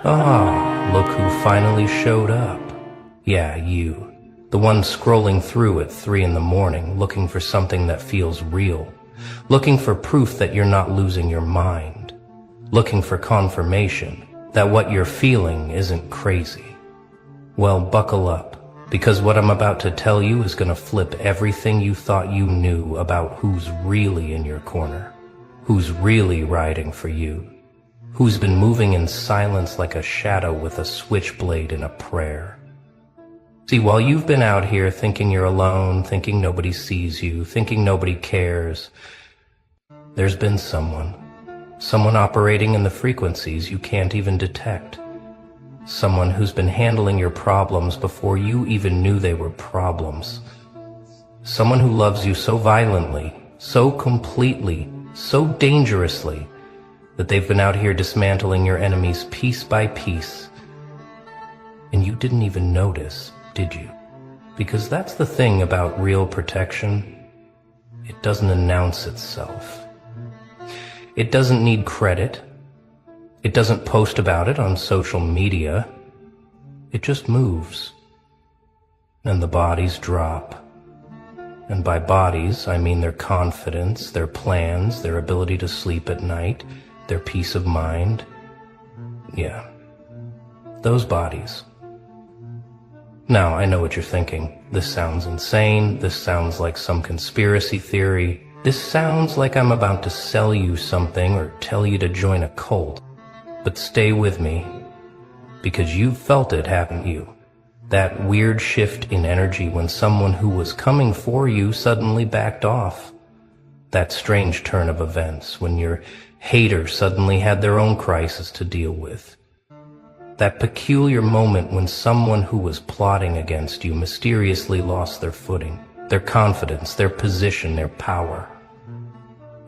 Ah, look who finally showed up. Yeah, you. The one scrolling through at 3 in the morning, looking for something that feels real. Looking for proof that you're not losing your mind. Looking for confirmation that what you're feeling isn't crazy. Well, buckle up, because what I'm about to tell you is gonna flip everything you thought you knew about who's really in your corner, who's really riding for you, who's been moving in silence like a shadow with a switchblade in a prayer. See, while you've been out here thinking you're alone, thinking nobody sees you, thinking nobody cares, there's been someone operating in the frequencies you can't even detect. Someone who's been handling your problems before you even knew they were problems. Someone who loves you so violently, so completely, so dangerously, that they've been out here dismantling your enemies piece by piece. And you didn't even notice, did you? Because that's the thing about real protection. It doesn't announce itself. It doesn't need credit. It doesn't post about it on social media. It just moves. And the bodies drop. And by bodies, I mean their confidence, their plans, their ability to sleep at night, their peace of mind. Yeah, those bodies. Now, I know what you're thinking. This sounds insane. This sounds like some conspiracy theory. This sounds like I'm about to sell you something or tell you to join a cult. But stay with me, because you've felt it, haven't you? That weird shift in energy when someone who was coming for you suddenly backed off. That strange turn of events when your hater suddenly had their own crisis to deal with. That peculiar moment when someone who was plotting against you mysteriously lost their footing, their confidence, their position, their power.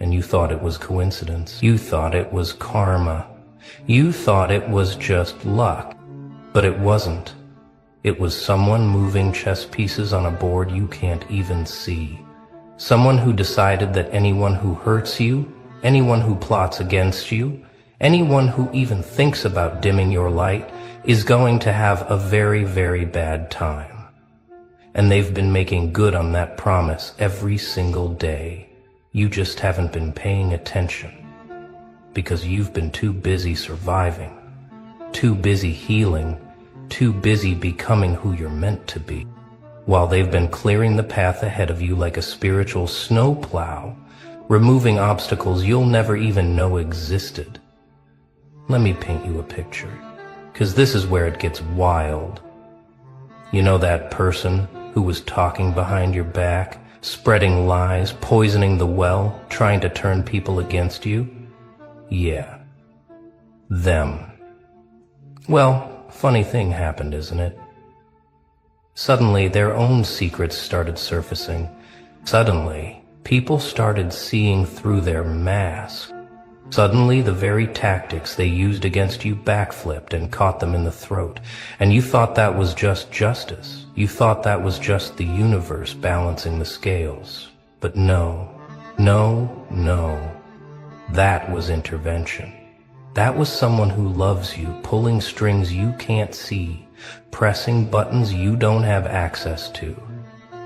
And you thought it was coincidence. You thought it was karma. You thought it was just luck. But it wasn't. It was someone moving chess pieces on a board you can't even see. Someone who decided that anyone who hurts you, anyone who plots against you, anyone who even thinks about dimming your light is going to have a very, very bad time. And they've been making good on that promise every single day. You just haven't been paying attention because you've been too busy surviving, too busy healing, too busy becoming who you're meant to be, while they've been clearing the path ahead of you like a spiritual snowplow, removing obstacles you'll never even know existed. Let me paint you a picture, because this is where it gets wild. You know that person who was talking behind your back, spreading lies, poisoning the well, trying to turn people against you? Yeah, them. Well, funny thing happened, isn't it? Suddenly, their own secrets started surfacing. Suddenly, people started seeing through their mask. Suddenly, the very tactics they used against you backflipped and caught them in the throat. And you thought that was just justice. You thought that was just the universe balancing the scales. But no, no, no. That was intervention. That was someone who loves you, pulling strings you can't see, pressing buttons you don't have access to,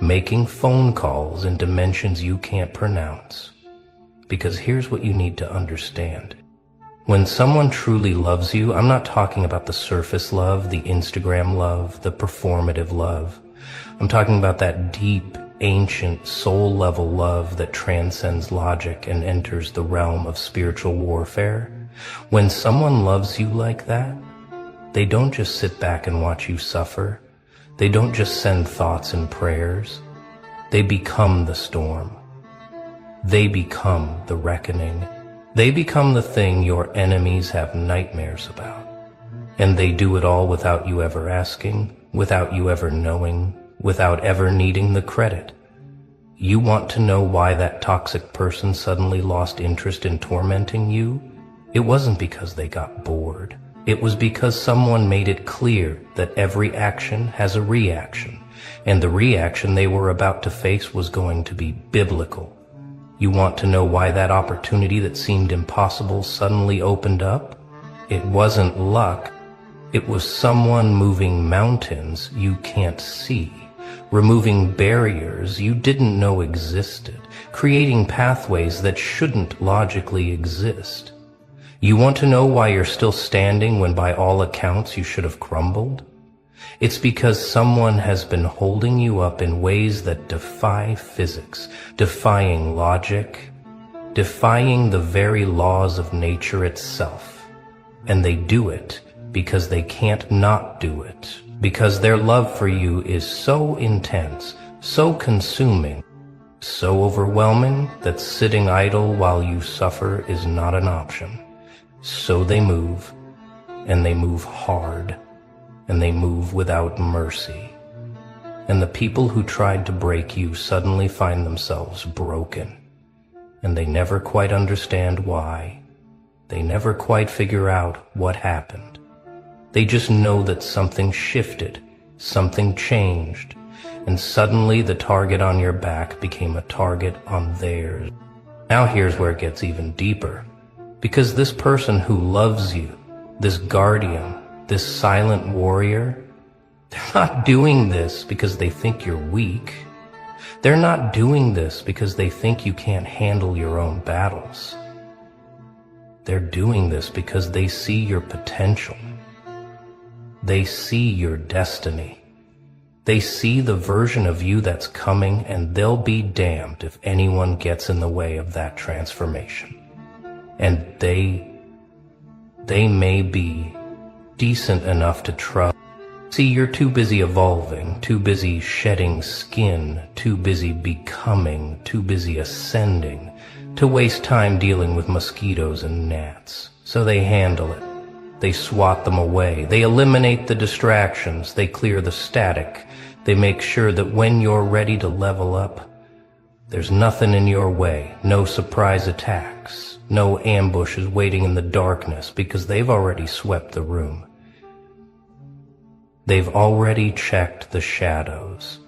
making phone calls in dimensions you can't pronounce. Because here's what you need to understand. When someone truly loves you, I'm not talking about the surface love, the Instagram love, the performative love. I'm talking about that deep, ancient, soul-level love that transcends logic and enters the realm of spiritual warfare. When someone loves you like that, they don't just sit back and watch you suffer. They don't just send thoughts and prayers. They become the storm. They become the reckoning. They become the thing your enemies have nightmares about. And they do it all without you ever asking, without you ever knowing, without ever needing the credit. You want to know why that toxic person suddenly lost interest in tormenting you? It wasn't because they got bored. It was because someone made it clear that every action has a reaction, and the reaction they were about to face was going to be biblical. You want to know why that opportunity that seemed impossible suddenly opened up? It wasn't luck. It was someone moving mountains you can't see, removing barriers you didn't know existed, creating pathways that shouldn't logically exist. You want to know why you're still standing when by all accounts you should have crumbled? It's because someone has been holding you up in ways that defy physics, defying logic, defying the very laws of nature itself. And they do it because they can't not do it, because their love for you is so intense, so consuming, so overwhelming that sitting idle while you suffer is not an option. So they move, and they move hard, and they move without mercy. And the people who tried to break you suddenly find themselves broken, and they never quite understand why. They never quite figure out what happened. They just know that something shifted, something changed, and suddenly the target on your back became a target on theirs. Now here's where it gets even deeper. Because this person who loves you, this guardian, this silent warrior, they're not doing this because they think you're weak. They're not doing this because they think you can't handle your own battles. They're doing this because they see your potential. They see your destiny. They see the version of you that's coming, and they'll be damned if anyone gets in the way of that transformation. And they may be decent enough to trust. See, you're too busy evolving, too busy shedding skin, too busy becoming, too busy ascending, to waste time dealing with mosquitoes and gnats. So they handle it. They swat them away. They eliminate the distractions. They clear the static. They make sure that when you're ready to level up, there's nothing in your way, no surprise attacks, no ambushes waiting in the darkness, because they've already swept the room. They've already checked the shadows.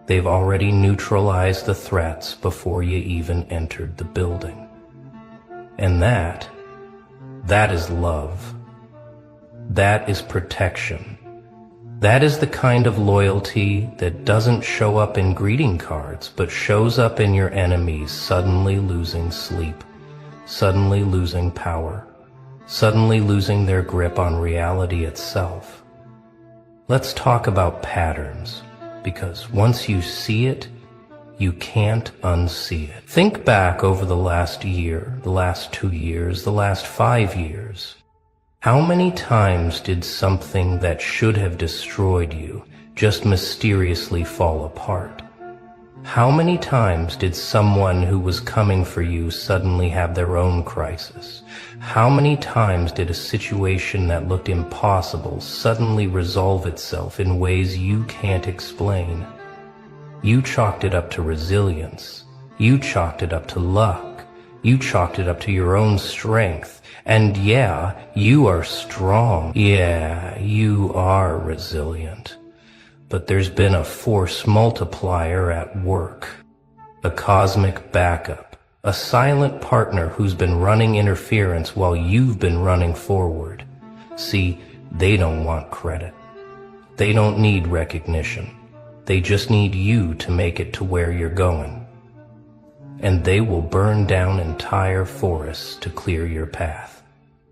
They've already neutralized the threats before you even entered the building. And that is love. That is protection. That is the kind of loyalty that doesn't show up in greeting cards, but shows up in your enemies suddenly losing sleep, suddenly losing power, suddenly losing their grip on reality itself. Let's talk about patterns, because once you see it, you can't unsee it. Think back over the last year, the last 2 years, the last 5 years. How many times did something that should have destroyed you just mysteriously fall apart? How many times did someone who was coming for you suddenly have their own crisis? How many times did a situation that looked impossible suddenly resolve itself in ways you can't explain? You chalked it up to resilience. You chalked it up to luck. You chalked it up to your own strength. And yeah, you are strong. Yeah, you are resilient. But there's been a force multiplier at work. A cosmic backup. A silent partner who's been running interference while you've been running forward. See, they don't want credit. They don't need recognition. They just need you to make it to where you're going. And they will burn down entire forests to clear your path.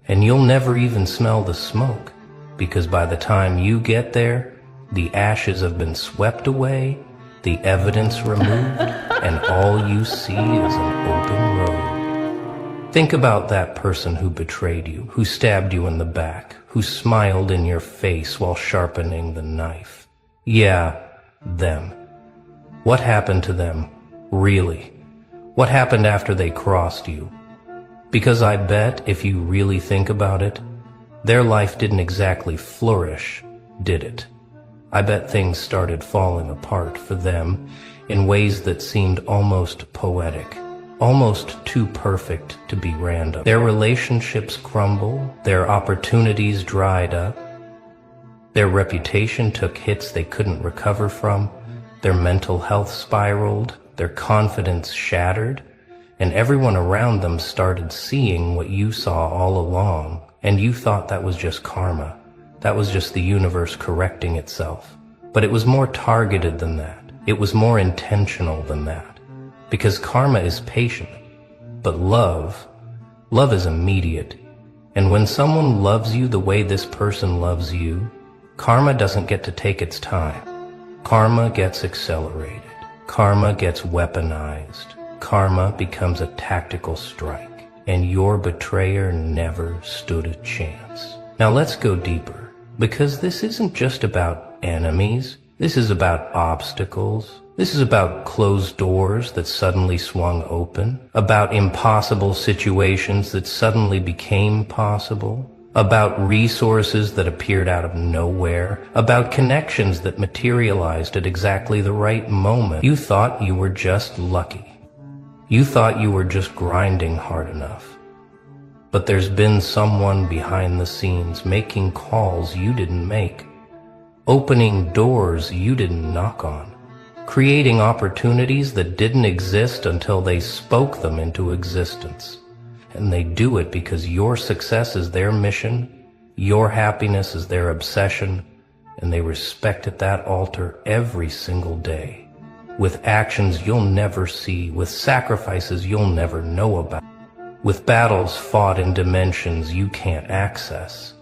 And you'll never even smell the smoke, because by the time you get there, the ashes have been swept away, the evidence removed, and all you see is an open road. Think about that person who betrayed you, who stabbed you in the back, who smiled in your face while sharpening the knife. Yeah, them. What happened to them, really? What happened after they crossed you? Because I bet, if you really think about it, their life didn't exactly flourish, did it? I bet things started falling apart for them in ways that seemed almost poetic, almost too perfect to be random. Their relationships crumbled, their opportunities dried up, their reputation took hits they couldn't recover from, their mental health spiraled, their confidence shattered, and everyone around them started seeing what you saw all along, and you thought that was just karma. That was just the universe correcting itself. But it was more targeted than that. It was more intentional than that. Because karma is patient. But love is immediate. And when someone loves you the way this person loves you, karma doesn't get to take its time. Karma gets accelerated. Karma gets weaponized. Karma becomes a tactical strike. And your betrayer never stood a chance. Now let's go deeper. Because this isn't just about enemies. This is about obstacles. This is about closed doors that suddenly swung open, about impossible situations that suddenly became possible, about resources that appeared out of nowhere, about connections that materialized at exactly the right moment. You thought you were just lucky. You thought you were just grinding hard enough. But there's been someone behind the scenes making calls you didn't make, opening doors you didn't knock on, creating opportunities that didn't exist until they spoke them into existence. And they do it because your success is their mission, your happiness is their obsession, and they respect at that altar every single day, with actions you'll never see, with sacrifices you'll never know about, with battles fought in dimensions you can't access.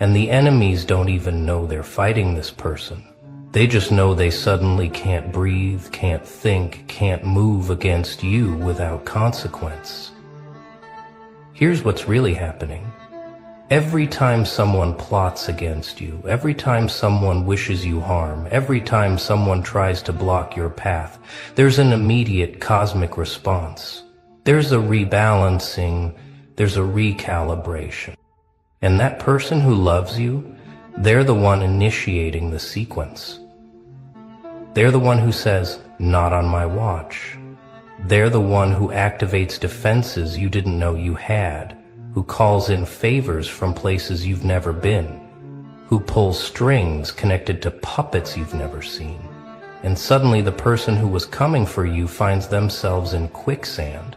And the enemies don't even know they're fighting this person. They just know they suddenly can't breathe, can't think, can't move against you without consequence. Here's what's really happening. Every time someone plots against you, every time someone wishes you harm, every time someone tries to block your path, there's an immediate cosmic response. There's a rebalancing, there's a recalibration. And that person who loves you, they're the one initiating the sequence. They're the one who says, "Not on my watch." They're the one who activates defenses you didn't know you had, who calls in favors from places you've never been, who pulls strings connected to puppets you've never seen. And suddenly the person who was coming for you finds themselves in quicksand,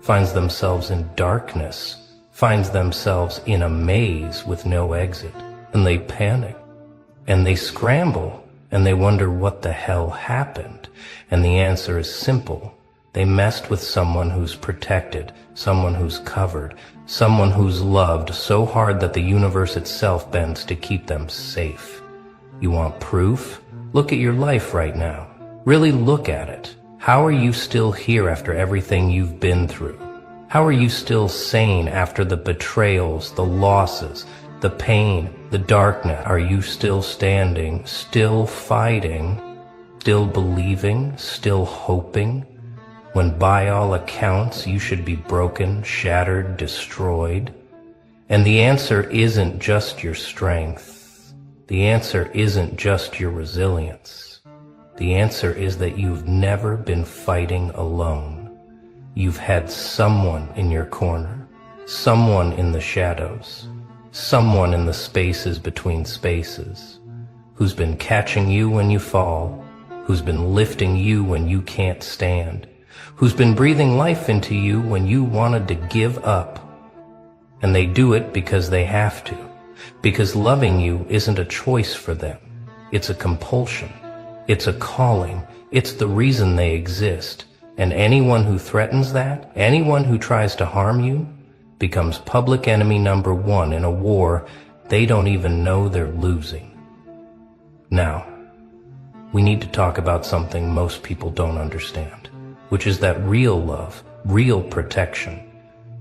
finds themselves in darkness, finds themselves in a maze with no exit. And they panic, and they scramble, and they wonder what the hell happened. And the answer is simple. They messed with someone who's protected, someone who's covered, someone who's loved so hard that the universe itself bends to keep them safe. You want proof? Look at your life right now. Really look at it. How are you still here after everything you've been through? How are you still sane after the betrayals, the losses, the pain, the darkness? Are you still standing, still fighting, still believing, still hoping, when by all accounts you should be broken, shattered, destroyed? And the answer isn't just your strength. The answer isn't just your resilience. The answer is that you've never been fighting alone. You've had someone in your corner, someone in the shadows, someone in the spaces between spaces, who's been catching you when you fall, who's been lifting you when you can't stand, who's been breathing life into you when you wanted to give up. And they do it because they have to, because loving you isn't a choice for them. It's a compulsion. It's a calling. It's the reason they exist. And anyone who threatens that, anyone who tries to harm you, becomes public enemy number one in a war they don't even know they're losing. Now, we need to talk about something most people don't understand, which is that real love, real protection,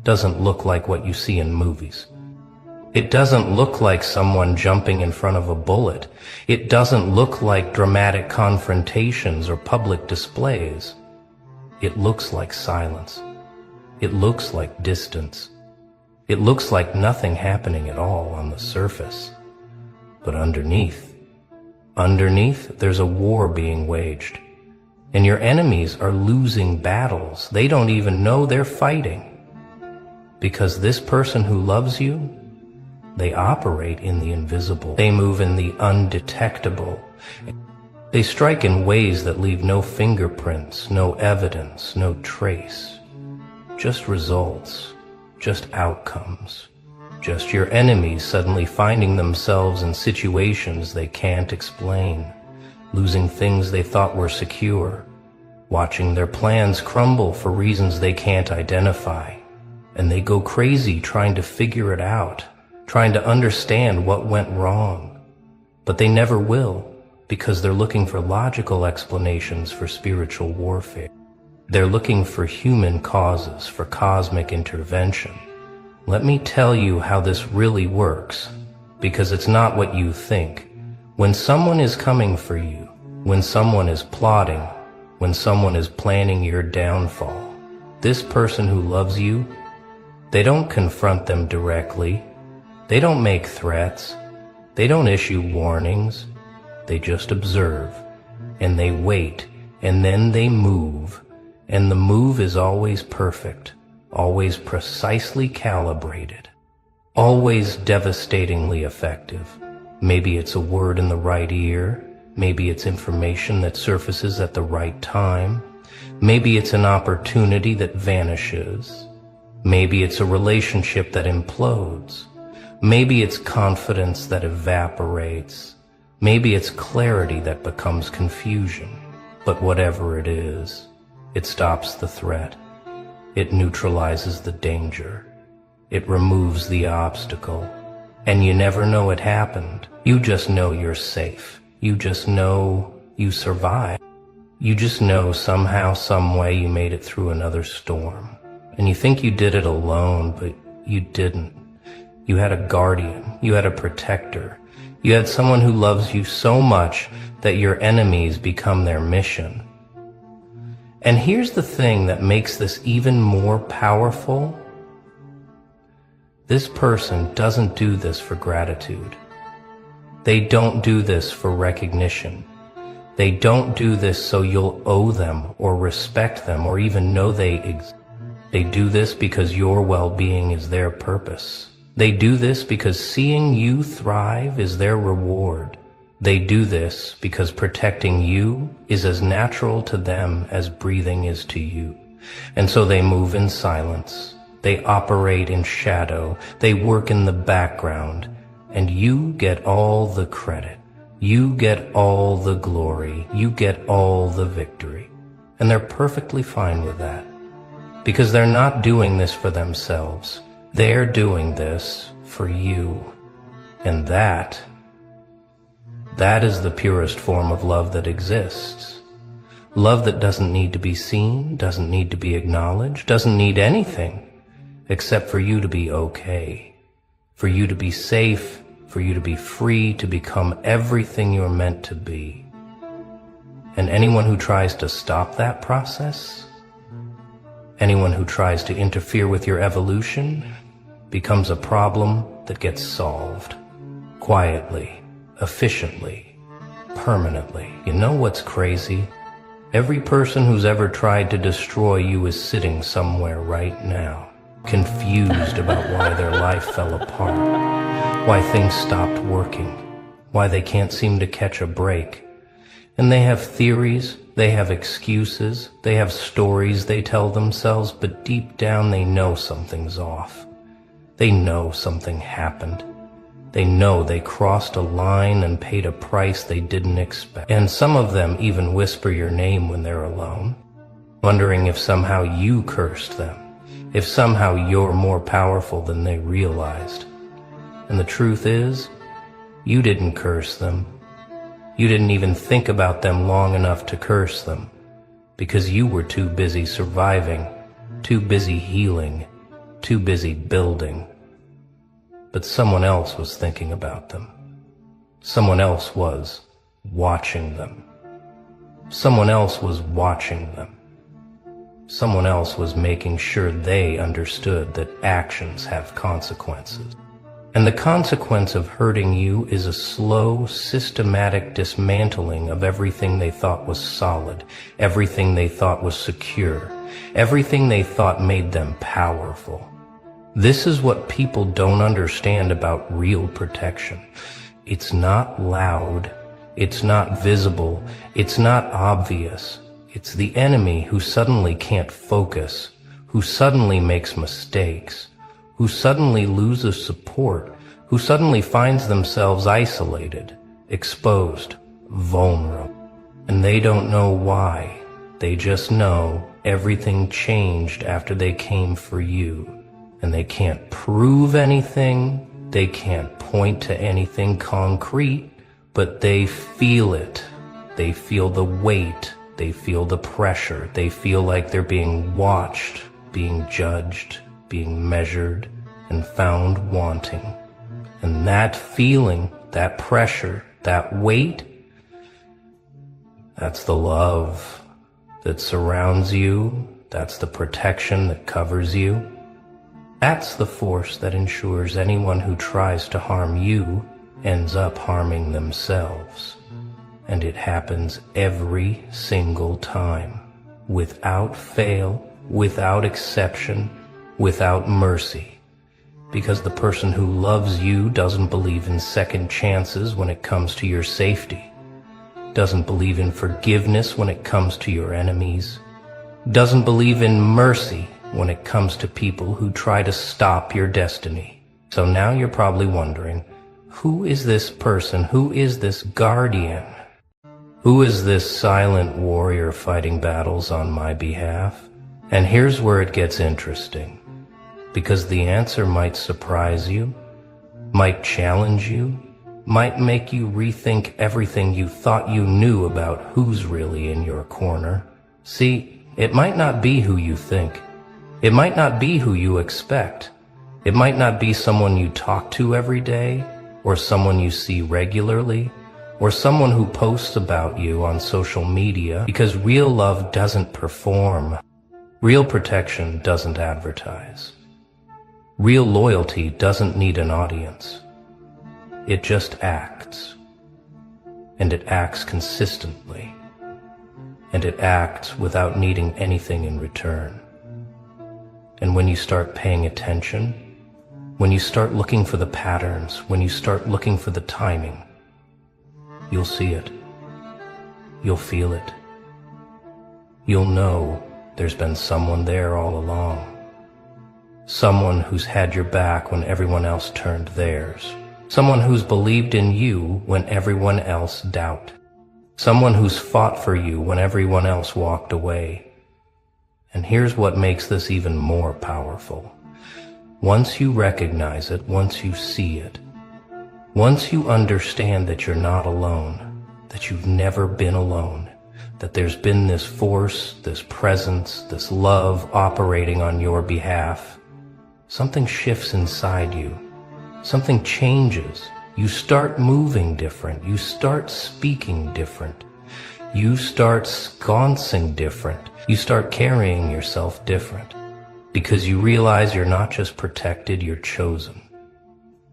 doesn't look like what you see in movies. It doesn't look like someone jumping in front of a bullet. It doesn't look like dramatic confrontations or public displays. It looks like silence. It looks like distance. It looks like nothing happening at all on the surface. But underneath, there's a war being waged. And your enemies are losing battles they don't even know they're fighting. Because this person who loves you, they operate in the invisible. They move in the undetectable. They strike in ways that leave no fingerprints, no evidence, no trace. Just results, just outcomes. just your enemies suddenly finding themselves in situations they can't explain, losing things they thought were secure, watching their plans crumble for reasons they can't identify, and they go crazy trying to figure it out, trying to understand what went wrong. But they never will, because they're looking for logical explanations for spiritual warfare. They're looking for human causes, for cosmic intervention. Let me tell you how this really works, because it's not what you think. When someone is coming for you, when someone is plotting, when someone is planning your downfall, this person who loves you, they don't confront them directly. They don't make threats. They don't issue warnings. They just observe, and they wait, and then they move, and the move is always perfect, always precisely calibrated, always devastatingly effective. Maybe it's a word in the right ear, maybe it's information that surfaces at the right time, maybe it's an opportunity that vanishes, maybe it's a relationship that implodes, maybe it's confidence that evaporates, maybe it's clarity that becomes confusion. But whatever it is, it stops the threat. It neutralizes the danger. It removes the obstacle. And you never know it happened. You just know you're safe. You just know you survived. You just know somehow, some way you made it through another storm. And you think you did it alone, but you didn't. You had a guardian. You had a protector. You had someone who loves you so much that your enemies become their mission. And here's the thing that makes this even more powerful. This person doesn't do this for gratitude. They don't do this for recognition. They don't do this so you'll owe them or respect them or even know they exist. They do this because your well-being is their purpose. They do this because seeing you thrive is their reward. They do this because protecting you is as natural to them as breathing is to you. And so they move in silence. They operate in shadow. They work in the background. And you get all the credit. You get all the glory. You get all the victory. And they're perfectly fine with that. Because they're not doing this for themselves. They're doing this for you. And that is the purest form of love that exists. Love that doesn't need to be seen, doesn't need to be acknowledged, doesn't need anything except for you to be okay, for you to be safe, for you to be free to become everything you're meant to be. And anyone who tries to stop that process, anyone who tries to interfere with your evolution, becomes a problem that gets solved quietly, efficiently, permanently. You know what's crazy? Every person who's ever tried to destroy you is sitting somewhere right now, confused about why their life fell apart, why things stopped working, why they can't seem to catch a break. And they have theories, they have excuses, they have stories they tell themselves, but deep down they know something's off. They know something happened. They know they crossed a line and paid a price they didn't expect. And some of them even whisper your name when they're alone, wondering if somehow you cursed them, if somehow you're more powerful than they realized. And the truth is, you didn't curse them. You didn't even think about them long enough to curse them, because you were too busy surviving, too busy healing, too busy building. But someone else was thinking about them. Someone else was watching them. Someone else was watching them. Someone else was making sure they understood that actions have consequences. And the consequence of hurting you is a slow, systematic dismantling of everything they thought was solid, everything they thought was secure, everything they thought made them powerful. This is what people don't understand about real protection. It's not loud, it's not visible, it's not obvious. It's the enemy who suddenly can't focus, who suddenly makes mistakes, who suddenly loses support, who suddenly finds themselves isolated, exposed, vulnerable. And they don't know why. They just know everything changed after they came for you. And they can't prove anything, they can't point to anything concrete, but they feel it. They feel the weight, they feel the pressure, they feel like they're being watched, being judged, being measured, and found wanting. And that feeling, that pressure, that weight, that's the love that surrounds you, that's the protection that covers you. That's the force that ensures anyone who tries to harm you ends up harming themselves. And it happens every single time, without fail, without exception, without mercy. Because the person who loves you doesn't believe in second chances when it comes to your safety, doesn't believe in forgiveness when it comes to your enemies, doesn't believe in mercy when it comes to people who try to stop your destiny. So now you're probably wondering, who is this person? Who is this guardian? Who is this silent warrior fighting battles on my behalf? And here's where it gets interesting, because the answer might surprise you, might challenge you, might make you rethink everything you thought you knew about who's really in your corner. See, it might not be who you think. It might not be who you expect. It might not be someone you talk to every day, or someone you see regularly, or someone who posts about you on social media, because real love doesn't perform. Real protection doesn't advertise. Real loyalty doesn't need an audience. It just acts. And it acts consistently. And it acts without needing anything in return. And when you start paying attention, when you start looking for the patterns, when you start looking for the timing, you'll see it. You'll feel it. You'll know there's been someone there all along. Someone who's had your back when everyone else turned theirs. Someone who's believed in you when everyone else doubted. Someone who's fought for you when everyone else walked away. And here's what makes this even more powerful. Once you recognize it, once you see it, once you understand that you're not alone, that you've never been alone, that there's been this force, this presence, this love operating on your behalf, something shifts inside you. Something changes. You start moving different. You start speaking different. You start sconcing different. You start carrying yourself different. Because you realize you're not just protected, you're chosen.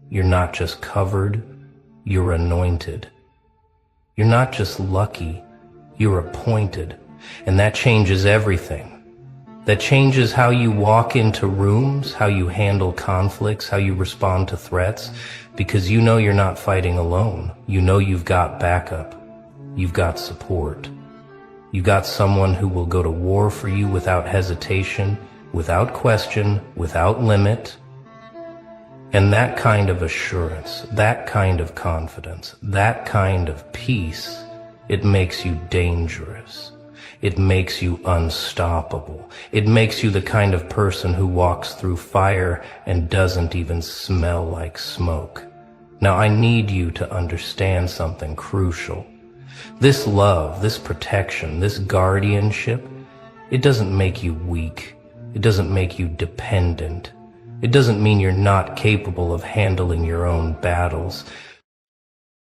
You're not just covered, you're anointed. You're not just lucky, you're appointed. And that changes everything. That changes how you walk into rooms, how you handle conflicts, how you respond to threats, because you know you're not fighting alone. You know you've got backup. You've got support. You got someone who will go to war for you without hesitation, without question, without limit. And that kind of assurance, that kind of confidence, that kind of peace, it makes you dangerous. It makes you unstoppable. It makes you the kind of person who walks through fire and doesn't even smell like smoke. Now I need you to understand something crucial. This love, this protection, this guardianship, it doesn't make you weak. It doesn't make you dependent. It doesn't mean you're not capable of handling your own battles.